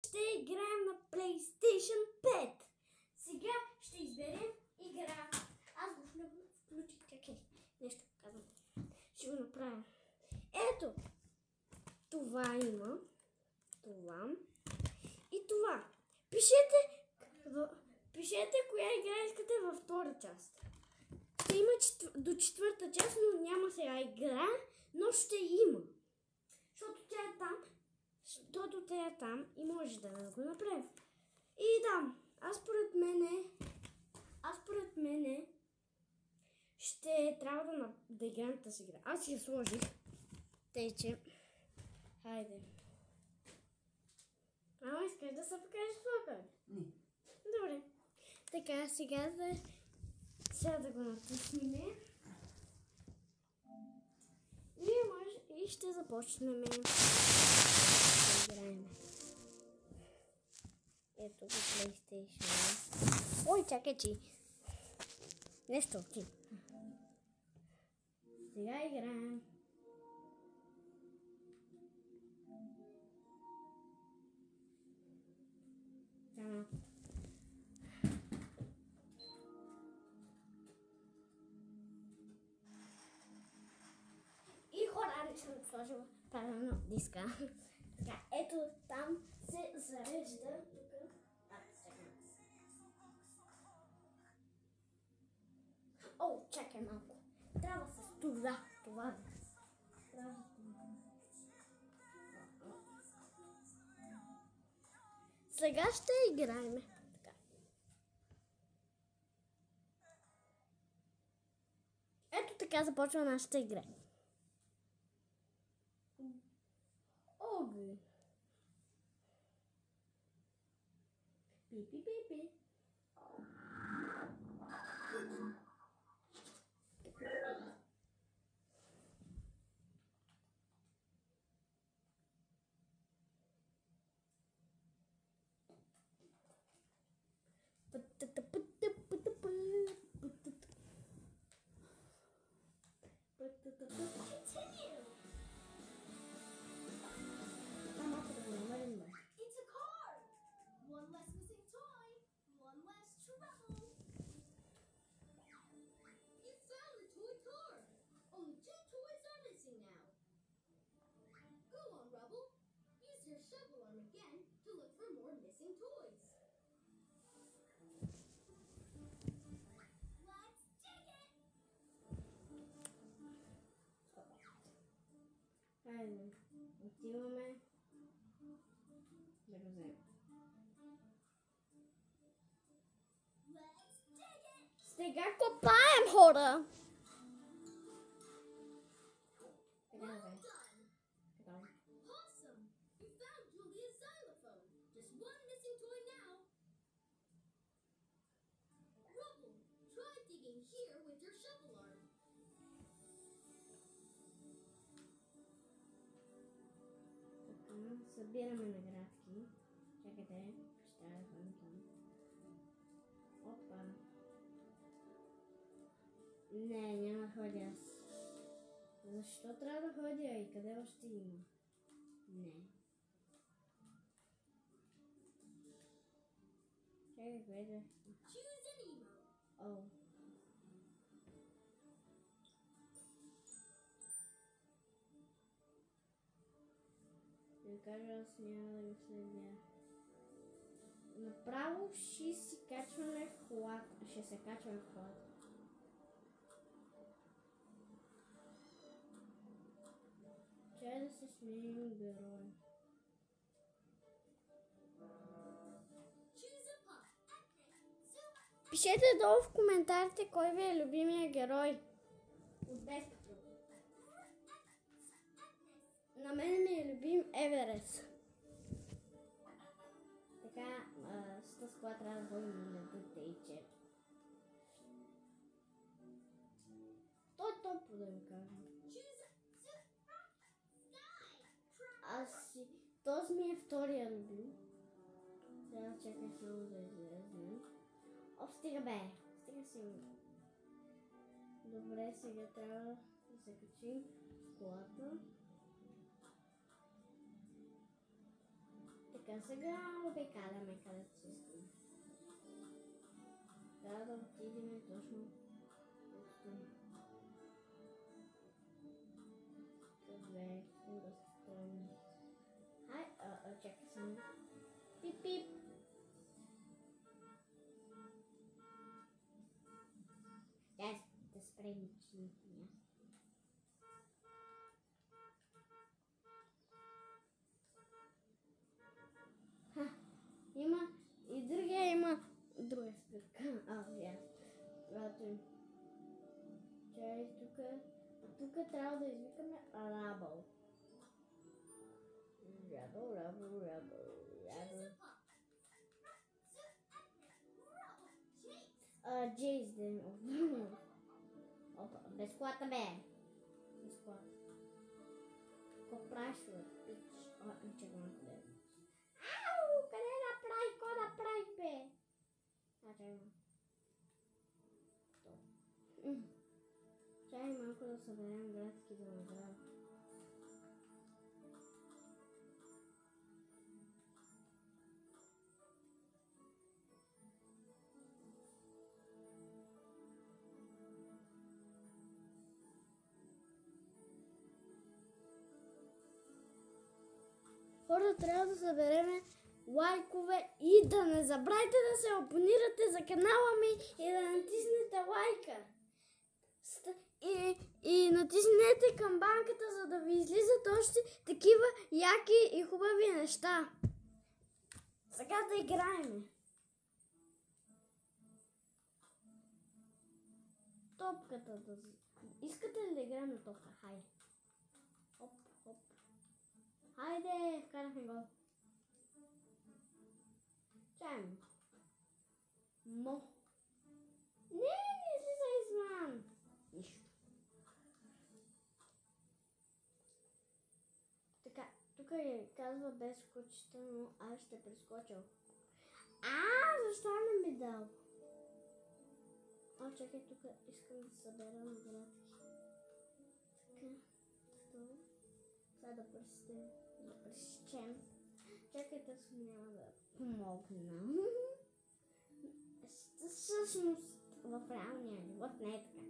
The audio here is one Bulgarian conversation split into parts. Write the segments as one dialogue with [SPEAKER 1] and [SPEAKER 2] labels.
[SPEAKER 1] Ще играем на PlayStation 5. Сега ще изберем игра. Аз го включих, чакай, нещо казвам. Ще го направя. Ето, това има, това и това. Пишете коя игра искате във втора част. Ще има до четвърта част, но няма сега игра, но ще има. Защото тя е там и може да го направим. И да, аз според мене ще трябва да играем тази игра. Аз я сложих. Тъй, че хайде. Ама искаш да се покажеш това?
[SPEAKER 2] Не.
[SPEAKER 1] Добре. Така, сега да го натиснем. И ще започнем да играем. Ето го PlayStation. Ой, чакай, че нещо ти. Сега играем. Само. И хора, не съм сложила правилно диска. Така, ето там се зарежда. О, чакай малко. Трябва с това. Сега ще играем. Така. Ето така започва нашата игра. Оги. Пи.
[SPEAKER 3] It's a car! One less missing toy, one less trouble. You found the toy car! Only 2 toys are missing now. Go on, Rubble. Use your shovel arm again to look for more missing toys. Let's dig it!
[SPEAKER 1] Хайде, отиваме да го вземем.
[SPEAKER 3] Let's dig it!
[SPEAKER 1] Сега копаем, хора!
[SPEAKER 3] Well done! Awesome! You found Julia's xylophone. Just one missing toy now. Rubble, try digging here with your shovel arm.
[SPEAKER 1] Събираме наградки. Чакайте, ще я там. Опа. Не, няма да ходя аз. Защо трябва да ходя и къде още има? Не. Чакай, къде?
[SPEAKER 3] Choose an emo.
[SPEAKER 1] О. Да кажа, аз няма да го следя. Направо ще се качваме в колата. Чай да се сменим героя.
[SPEAKER 3] Choose a pup.
[SPEAKER 1] Пишете долу в коментарите кой ви е любимия герой. От детството. На мен ми е любим Еверест. Така, с това трябва да ходим на детейче. Той е топло, да ви кажа. Този ми е втория любим. Сега чакай само да излезем. Стига бе. Стига си. Добре, сега трябва да се качим в колата. Така, сега обикаляме където си искаме. Трябва да отидем точно тук. Добре, искам да се стръгнем. Хай, чакай само. Пип-пип. Да спрем чините ми. Има и другия има друга спирка. Когато чай тук трябва да извикаме Рабъл. Джейс ден. Опа, безплата бе. Безплата. Какво правиш, бе? Пич. Чакай малко да. Ау, къде направи? Ко направи, бе? Чакай малко. Чакай малко да съберем градски дълга. Хора, трябва да съберем лайкове и да не забравяйте да се абонирате за канала ми и да натиснете лайка. И натиснете камбанката, за да ви излизат още такива яки и хубави неща. Сега да играем. Топката да... Искате ли да играем на топка? Хайде. Хоп, хоп. Хайде, вкарахме го. Чаймо. Не излиза извън. Нищо. Така, тук казва без кучета, но аз ще прескочил. Защо не ми дал? Чакай, тук искам да събера наградки. Така, това. Сега да пресечем. Чакайте, няма да помогна. Всъщност в реалния живот не е така.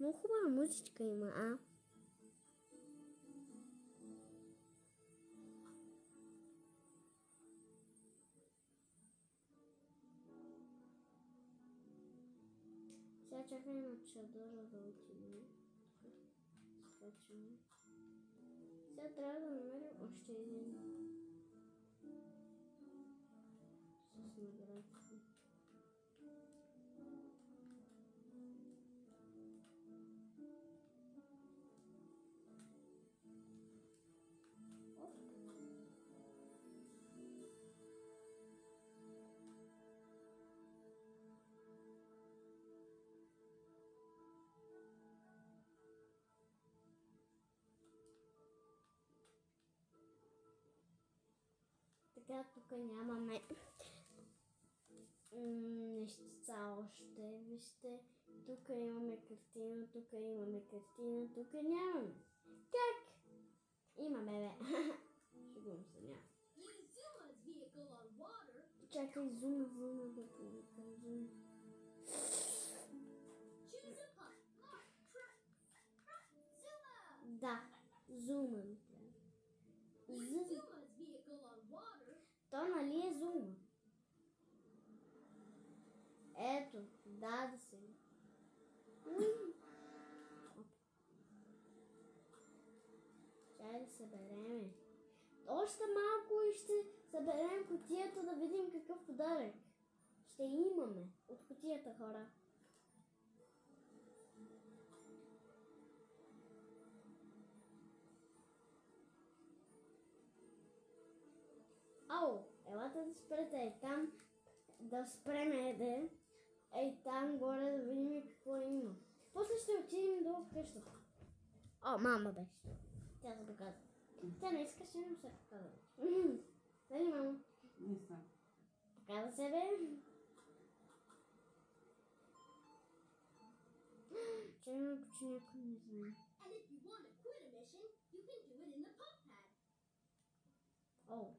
[SPEAKER 1] Много хубава музичка има, Сега чакай на чадъра да отидем. Скачаме. Сега трябва да намерим още един. С наградки. Така, тук нямаме нещица още. Вижте, тук имаме картина, тук имаме картина, тук нямаме. Как? Имаме, бе. Шегувам се, няма. Чакай, зума да повикам. Да, зума. То нали е зума? Ето, даде се. Чай да събереме. Още малко и ще съберем кутията да видим какъв подарък ще имаме от кутията, хора. Елате да спрете там, да спреме там горе да видим какво има. После ще отидем долу в къщата. Мама беше. Тя се показва. Тя не искаше, но се показва. Дали, мама?
[SPEAKER 2] Не знам.
[SPEAKER 1] Показва се, бе. че някой не знае.
[SPEAKER 3] And if you want to quit a mission, you can do it in the pop pad.
[SPEAKER 1] О.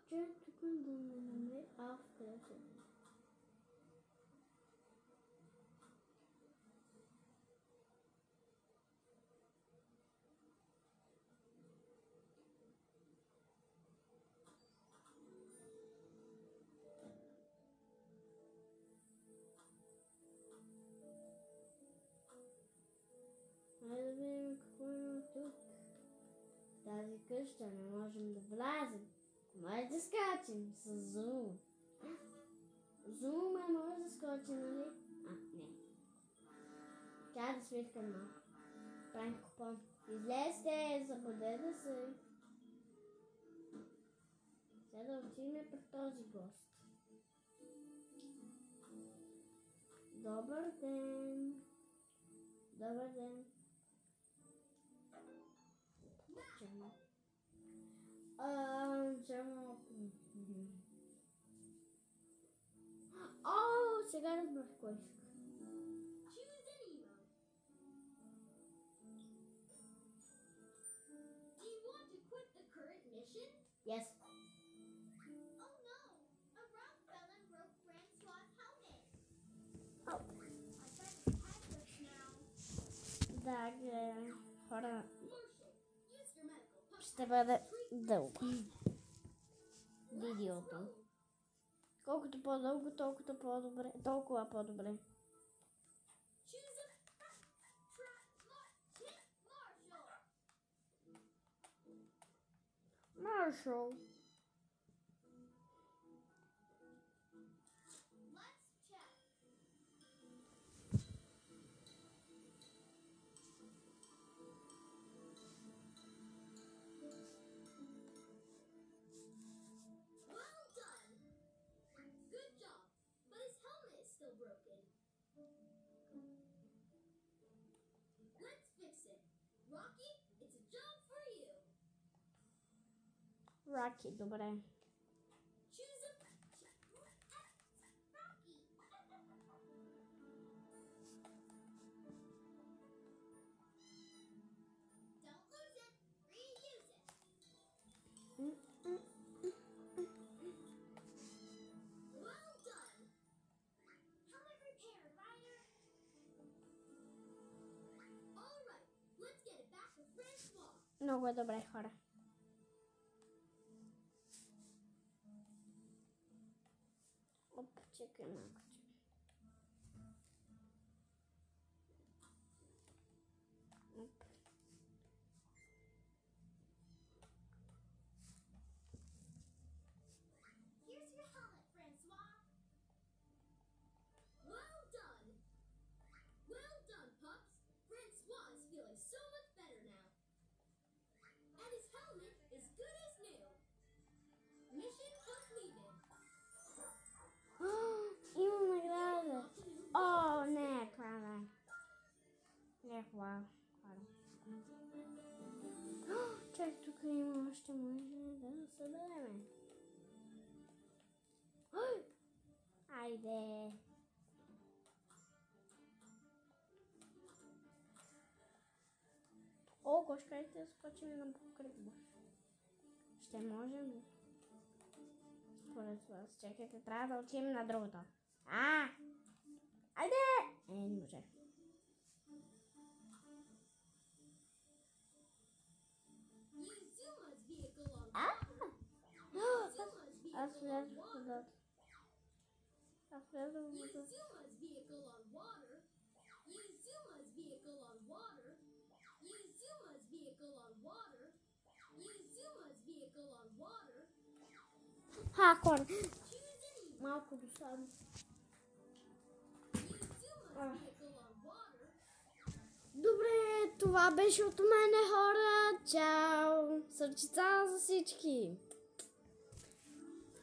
[SPEAKER 1] Че тук да не намери автора. Хайде да видим какво има тук. В тази къща не можем да влязем. Може да скачим с зум. Зума може да скочи, нали? Не. Трябва да свиткам малко. Правим купон. Излезте, забудете се. Сега да отидем при този гост. Добър ден. Добър ден. Чемо. О, сега разбрах кой иска.
[SPEAKER 3] Choose an emo. Do you want to quit the current mission?
[SPEAKER 1] Yes.
[SPEAKER 3] Oh no! A rock fell and broke Francois' helmet.
[SPEAKER 1] Oh.
[SPEAKER 3] I bet it's headless now.
[SPEAKER 1] Да, гледам. Хора,
[SPEAKER 3] Marshall, use your medical pop
[SPEAKER 1] ще бъде дълго видеото. Колкото по-дълго, толкова по-добре. Толкова по-добре.
[SPEAKER 3] Choose a Marshall.
[SPEAKER 1] Marshall.
[SPEAKER 3] Let's check. Well done. Good job, but his helmet is still broken. Let's fix it. Rocky, it's a job for you.
[SPEAKER 1] Rocky, добре.
[SPEAKER 3] Choose a Rocky. Don't lose it. Reuse it. Well done. Helmet repaired, Ryder. All right, let's get it back to Francois.
[SPEAKER 1] Много е добре, хора. Оп, чекай малко. Оп.
[SPEAKER 3] Here's your helmet, Francois. Well done. Well done, pups. Francois is feeling so much better now. And his helmet is good as new. Mission completed.
[SPEAKER 1] Имам награда. О, не, това не е хубаво. Чак тук има още, може да съберем. Айде. О, кошкайте да скочим на покрива. Ще можем ли? Според вас. Чакайте, трябва да отидем на другото. Айде! Не може.
[SPEAKER 3] Use Zuma's vehicle on
[SPEAKER 1] Аз влязох в водата. Аз влязох в
[SPEAKER 3] Use
[SPEAKER 1] водата.
[SPEAKER 3] Zuma's vehicle on water. Use Zuma's vehicle on water. Use Zuma's vehicle on water. Use Zuma's vehicle on water.
[SPEAKER 1] Хора.
[SPEAKER 3] Choose any.
[SPEAKER 1] Малко досадно.
[SPEAKER 3] Use Zuma's vehicle on water.
[SPEAKER 1] Добре, това беше от мене, хора. Чао! Сърчица за всички!